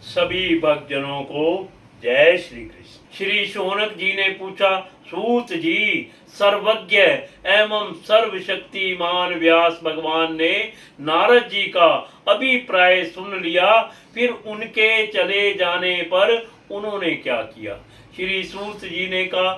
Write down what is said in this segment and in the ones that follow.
सभी भक्तजनों को जय श्री कृष्ण। श्री शौनक जी ने पूछा, सूत जी, सर्वज्ञ एवं सर्वशक्तिमान व्यास भगवान ने नारद जी का अभिप्राय सुन लिया, फिर उनके चले जाने पर उन्होंने क्या किया? श्री सूत जी ने कहा,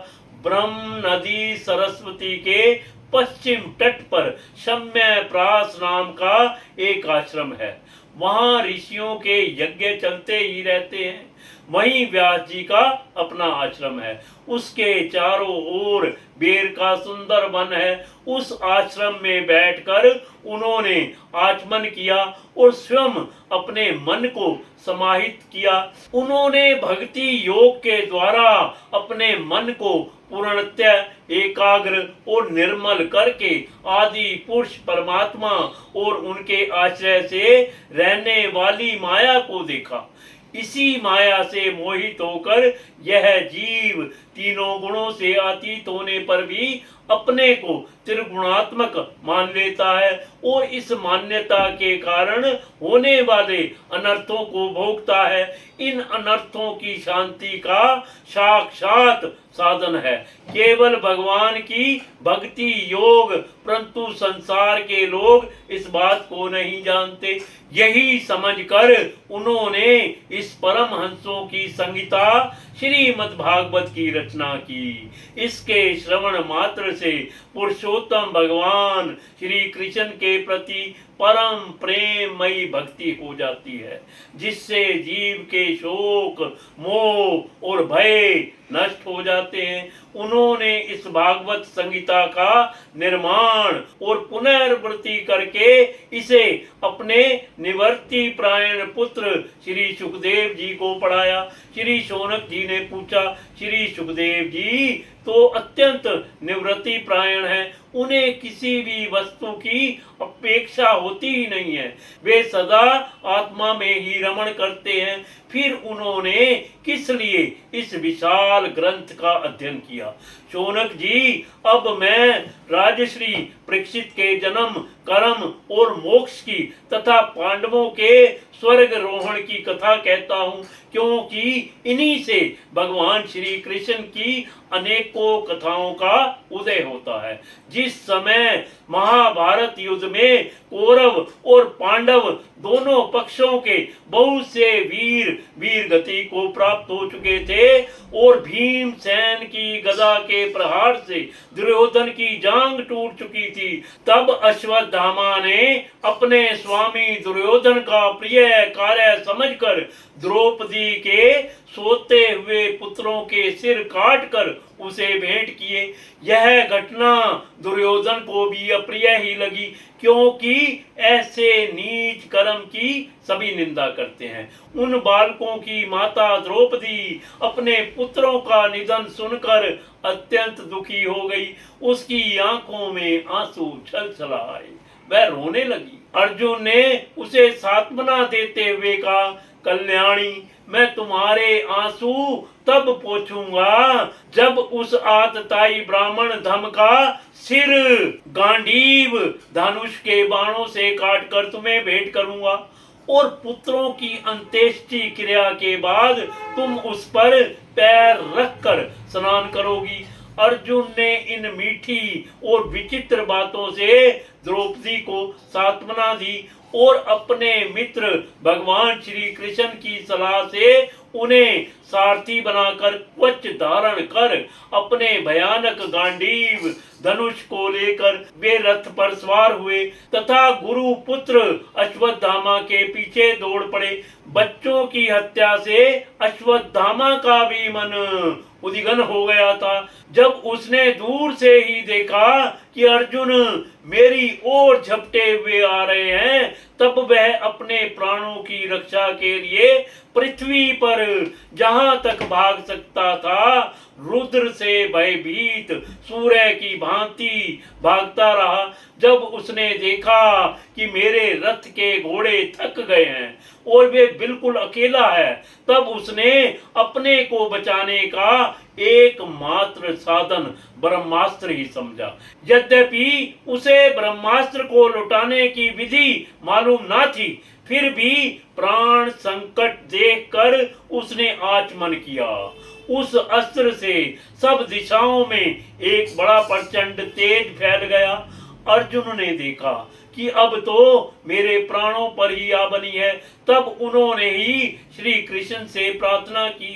ब्रह्म नदी सरस्वती के पश्चिम तट पर शम्य प्रास नाम का एक आश्रम है। वहां ऋषियों के यज्ञ चलते ही रहते हैं। वहीं व्यास जी का अपना आश्रम है। उसके चारों ओर बेर का सुंदर वन है। उस आश्रम में बैठकर उन्होंने आचमन किया और स्वयं अपने मन को समाहित किया। उन्होंने भक्ति योग के द्वारा अपने मन को पूर्णतः एकाग्र और निर्मल करके आदि पुरुष परमात्मा और उनके आश्रय से रहने वाली माया को देखा। इसी माया से मोहित होकर यह जीव तीनों गुणों से अतीत होने पर भी अपने को त्रिगुणात्मक मान लेता है और इस मान्यता के कारण होने वाले अनर्थों को भोगता है। इन अनर्थों की शांति का साक्षात साधन है केवल भगवान की भक्ति योग, परंतु संसार के लोग इस बात को नहीं जानते। यही समझकर उन्होंने इस परमहंसों की संहिता श्रीमद् भागवत की रचना की। इसके श्रवण मात्र से पुरुषोत्तम भगवान श्री कृष्ण के प्रति परम प्रेममयी भक्ति हो जाती है, जिससे जीव के शोक मोह और भय नष्ट हो जाते हैं। उन्होंने इस भागवत संहिता का निर्माण और पुनर्वृत्ति करके इसे अपने निवर्ती प्रायण पुत्र श्री सुखदेव जी को पढ़ाया। श्री शौनक जी ने पूछा, श्री सुखदेव जी तो अत्यंत निवृत्ति प्रायण है, उन्हें किसी भी वस्तु की अपेक्षा होती ही नहीं है, वे सदा आत्मा में ही रमण करते हैं। फिर उन्होंने किस लिए इस विशाल ग्रंथ का अध्ययन किया? शौनक जी, अब मैं राजश्री परीक्षित के जन्म कर्म और मोक्ष की तथा पांडवों के स्वर्ग रोहण की कथा कहता हूँ, क्योंकि इन्हीं से भगवान श्री कृष्ण की अनेकों कथाओं का उदय होता है। जिस समय महाभारत युद्ध में कौरव और पांडव दोनों पक्षों के बहुत से वीर गति को प्राप्त हो चुके थे और भीमसेन की गदा के प्रहार से दुर्योधन की जांग टूट चुकी थी, तब अश्वत्थामा ने अपने स्वामी दुर्योधन का प्रिय कार्य समझकर द्रौपदी के सोते हुए पुत्रों के सिर काटकर उसे भेंट किए। यह घटना दुर्योधन को भी अप्रिय ही लगी, क्योंकि ऐसे नीच कर्म की सभी निंदा करते हैं। उन बालकों की माता द्रौपदी अपने पुत्रों का निधन सुनकर अत्यंत दुखी हो गई। उसकी आंखों में आंसू छलछलाए, वह रोने लगी। अर्जुन ने उसे सांत्वना देते हुए कहा, कल्याणी, मैं तुम्हारे आंसू तब पोंछूंगा जब उस आतताई ब्राह्मण धम का सिर गांडीव धनुष के बाणों से काटकर तुम्हें भेंट करूंगा और पुत्रों की अंत्येष्टि क्रिया के बाद तुम उस पर पैर रखकर स्नान करोगी। अर्जुन ने इन मीठी और विचित्र बातों से द्रौपदी को सांत्वना दी और अपने मित्र भगवान श्री कृष्ण की सलाह से उन्हें सारथी बनाकर कवच धारण कर अपने भयानक गांडीव धनुष को लेकर वे रथ पर सवार हुए तथा गुरु पुत्र अश्वत्थामा के पीछे दौड़ पड़े। बच्चों की हत्या से अश्वत्थामा का भी मन उद्विग्न हो गया था। जब उसने दूर से ही देखा कि अर्जुन मेरी ओर झपटे हुए आ रहे हैं, तब वह अपने प्राणों की रक्षा के लिए पृथ्वी पर जहां तक भाग सकता था रुद्र से भयभीत सूर्य की भांति भागता रहा। जब उसने देखा कि मेरे रथ के घोड़े थक गए हैं और वे बिल्कुल अकेला है, तब उसने अपने को बचाने का एकमात्र साधन ब्रह्मास्त्र ही समझा। यद्यपि उसे ब्रह्मास्त्र को लुटाने की विधि मालूम ना थी, फिर भी प्राण संकट देखकर उसने आचमन किया। उस अस्त्र से सब दिशाओं में एक बड़ा प्रचंड तेज फैल गया। अर्जुन ने देखा कि अब तो मेरे प्राणों पर ही आ बनी है। तब उन्होंने ही श्री कृष्ण से प्रार्थना की।